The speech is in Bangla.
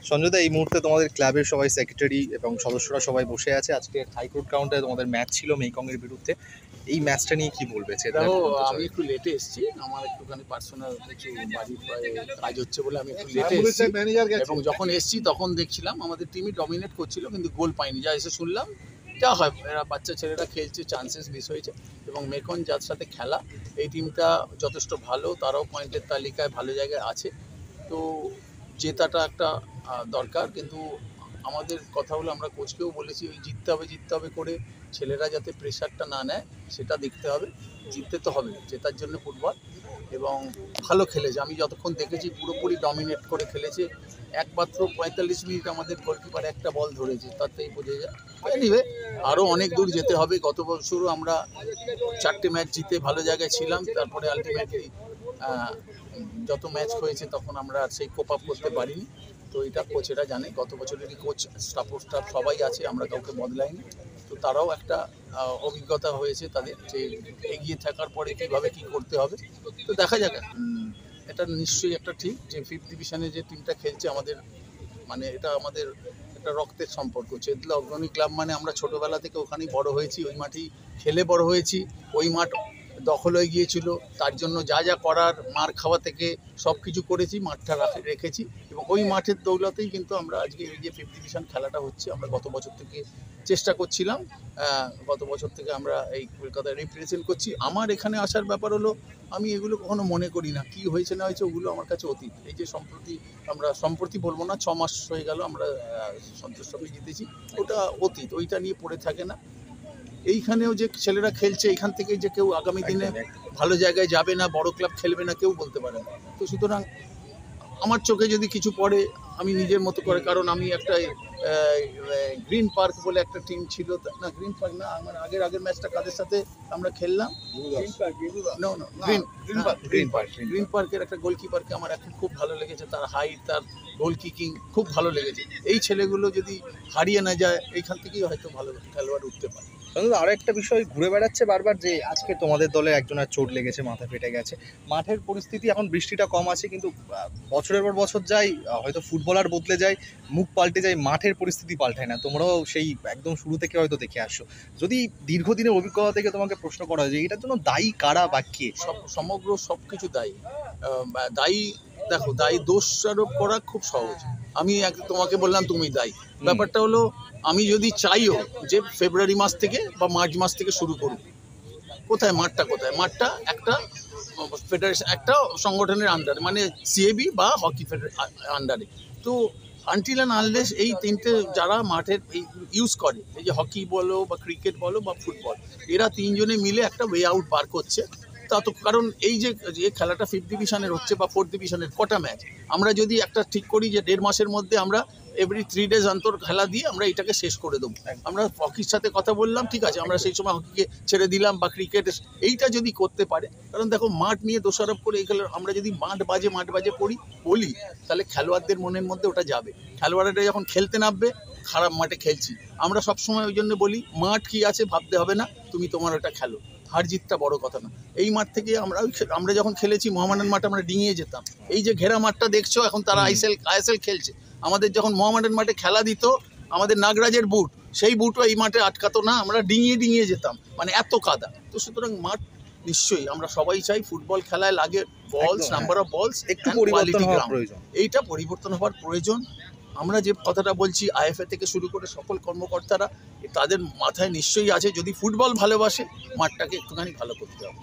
সঞ্জয় দা, এই মুহূর্তে তোমাদের ক্লাবের সবাই সেক্রেটারি এবং সদস্যরা সবাই বসে আছে। আজকে হাইকোর্ট গ্রাউন্ডে তোমাদের ম্যাচ ছিল মেকংয়ের বিরুদ্ধে। এই ম্যাচটা নিয়ে কি বলবে? দেখো, আমি একটু লেটে এসেছি, আমার একটুখানি পার্সোনাল কিছু বাড়ির কাজ হচ্ছে বলে আমি একটু লেটে এসেছি। এবং যখন এসেছি তখন দেখছিলাম আমাদের টিমই ডমিনেট করছিল, কিন্তু গোল পাইনি। যা এসে শুনলাম যা হয়, এরা বাচ্চা ছেলেরা খেলছে, চান্সেস মিস হয়েছে। এবং মেকন যার সাথে খেলা, এই টিমটা যথেষ্ট ভালো, তারাও পয়েন্টের তালিকায় ভালো জায়গায় আছে। তো জেতাটা একটা দরকার, কিন্তু আমাদের কথা হলো, আমরা কোচকেও বলেছি ওই জিততে হবে করে ছেলেরা যাতে প্রেশারটা না নেয় সেটা দেখতে হবে। জিততে তো হবে, জেতার জন্য ফুটবল। এবং ভালো খেলেছে, আমি যতক্ষণ দেখেছি পুরোপুরি ডমিনেট করে খেলেছে। একমাত্র 45 মিনিট আমাদের গোলকিপার একটা বল ধরেছে, তাতেই বোঝা যায়। এনিওয়ে, আরও অনেক দূর যেতে হবে। গত বছরও আমরা 4টে ম্যাচ জিতে ভালো জায়গায় ছিলাম, তারপরে আলটিমেটলি যত ম্যাচ হয়েছে তখন আমরা সেই কোপ আপ করতে পারিনি। তো এটা কোচেরা জানে, গত বছরেরই কোচ স্টাফ সবাই আছে, আমরা কাউকে বদলাইনি। তো তারাও একটা অভিজ্ঞতা হয়েছে তাদের, যে এগিয়ে থাকার পরে কীভাবে কী করতে হবে। তো দেখা যাক। এটা নিশ্চয়ই একটা ঠিক যে 5th ডিভিশনে যে টিমটা খেলছে আমাদের, মানে এটা আমাদের একটা রক্তের সম্পর্ক। চেতলা অগ্রণী ক্লাব মানে আমরা ছোটোবেলা থেকে ওখানেই বড় হয়েছি, ওই মাঠেই খেলে বড় হয়েছি। ওই মাঠ দখল হয়ে গিয়েছিল, তার জন্য যা যা করার, মার খাওয়া থেকে সব কিছু করেছি, মাঠটা রেখেছি। এবং ওই মাঠের দৌলতেই কিন্তু আমরা আজকে এই যে 5th ডিভিশন খেলাটা হচ্ছে, আমরা গত বছর থেকে চেষ্টা করছিলাম। গত বছর থেকে আমরা এই কলকাতায় রিপ্রেজেন্ট করছি। আমার এখানে আসার ব্যাপার হলো, আমি এগুলো কখনো মনে করি না, কি হয়েছে না হয়েছে ওগুলো আমার কাছে অতীত। এই যে সম্প্রতি বলবো না, 6 মাস হয়ে গেল আমরা সন্তোষ ট্রফি জিতেছি, ওটা অতীত, ওইটা নিয়ে পড়ে থাকে না। এইখানেও যে ছেলেরা খেলছে, এখান থেকে যে কেউ আগামী দিনে ভালো জায়গায় যাবে না, বড় ক্লাব খেলবে না, কেউ বলতে পারে না। তো সুতরাং আমার চোখে যদি কিছু পড়ে, আমি নিজের মতো করে, কারণ আমি একটা গ্রিন পার্ক বলে একটা টিম ছিল না, গ্রিন পার্ক না, আমার আগের ম্যাচটা কাদের সাথে আমরা খেললাম, গ্রিন পার্কের একটা গোলকিপারকে আমার এখন খুব ভালো লেগেছে, তার হাইট, তার গোল কিকিং খুব ভালো লেগেছে। এই ছেলেগুলো যদি হারিয়ে না যায়, এইখান থেকেই হয়তো ভালো খেলোয়াড় উঠতে পারে। আরো একটা বিষয় ঘুরে বেড়াচ্ছে বারবার, যে আজকে তোমাদের দলে একজনের চোট লেগেছে, মাথা ফেটে গেছে। মাঠের পরিস্থিতি এখন, বৃষ্টিটা কম আছে, কিন্তু বছরের পর বছর যায়, হয়তো ফুটবলার বদলে যায়, মুখ পাল্টে যায়, মাঠের পরিস্থিতি পাল্টায় না। তোমরাও সেই একদম শুরু থেকে হয়তো দেখে আসছো। যদি দীর্ঘদিনের অভিজ্ঞতা থেকে তোমাকে প্রশ্ন করা হয় যে এটার জন্য দায়ী কারা বা কে? সমগ্র সব কিছু দায়ী। দেখো, দায়ী দোষ আরোপ করা খুব সহজ। আমি তোমাকে বললাম তুমি দায়ী, ব্যাপারটা হলো আমি যদি চাইও যে ফেব্রুয়ারি মাস থেকে বা মার্চ মাস থেকে শুরু করব, কোথায় মাঠটা একটা ফেডারেশন, একটা সংগঠনের আন্ডারে, মানে সিএবি বা হকি আন্ডারে। তো আনটিল অ্যান্ড আনলেস এই তিনটে যারা মাঠের এই ইউজ করে, এই যে হকি বলো বা ক্রিকেট বলো বা ফুটবল, এরা তিনজনে মিলে একটা ওয়ে আউট বার করছে। তা তো কারণ এই যে খেলাটা 5th ডিভিশনের হচ্ছে বা 4th ডিভিশনের কটা ম্যাচ, আমরা যদি একটা ঠিক করি যে 1.5 মাসের মধ্যে আমরা এভরি 3 ডেজ অন্তর খেলা দিয়ে আমরা এটাকে শেষ করে দেবো। আমরা হকির সাথে কথা বললাম, ঠিক আছে, আমরা সেই সময় হকিকে ছেড়ে দিলাম, বা ক্রিকেট, এইটা যদি করতে পারে। কারণ দেখো, মাঠ নিয়ে দোষারোপ করে এই খেলা, আমরা যদি মাঠ বাজে বলি, তাহলে খেলোয়াড়দের মনের মধ্যে ওটা যাবে। খেলোয়াড়রা যখন খেলতে নামবে, খারাপ মাঠে খেলছি, আমরা সবসময় ওই জন্য বলি মাঠ কি আছে ভাবতে হবে না, তুমি তোমার ওটা খেলো, হার জিতটা বড় কথা না। এই মাঠ থেকে আমরা যখন খেলেছি মোহামেডান মাঠে, আমরা ডিঙিয়ে যেতাম। এই যে ঘেরা মাঠটা দেখছো, এখন তারা আইএসএল খেলছে। আমাদের যখন মোহামেডান মাঠে খেলা দিত, আমাদের নাগরাজের বুট, সেই বুটও এই মাঠে আটকাতো না, আমরা ডিঙিয়ে যেতাম, মানে এত কাদা। তো সুতরাং মাঠ নিশ্চয়ই আমরা সবাই চাই ফুটবল খেলায় লাগে বলস, নাম্বার অফ বলস, একটু পরিবর্তন হওয়ার প্রয়োজন। এইটা পরিবর্তন হওয়ার প্রয়োজন। আমরা যে কথাটা বলছি, আইএফএ থেকে শুরু করে সকল কর্মকর্তারা, তাদের মাথায় নিশ্চয়ই আছে, যদি ফুটবল ভালোবাসে, মাঠটাকে একটুখানি ভালো করতে হবে।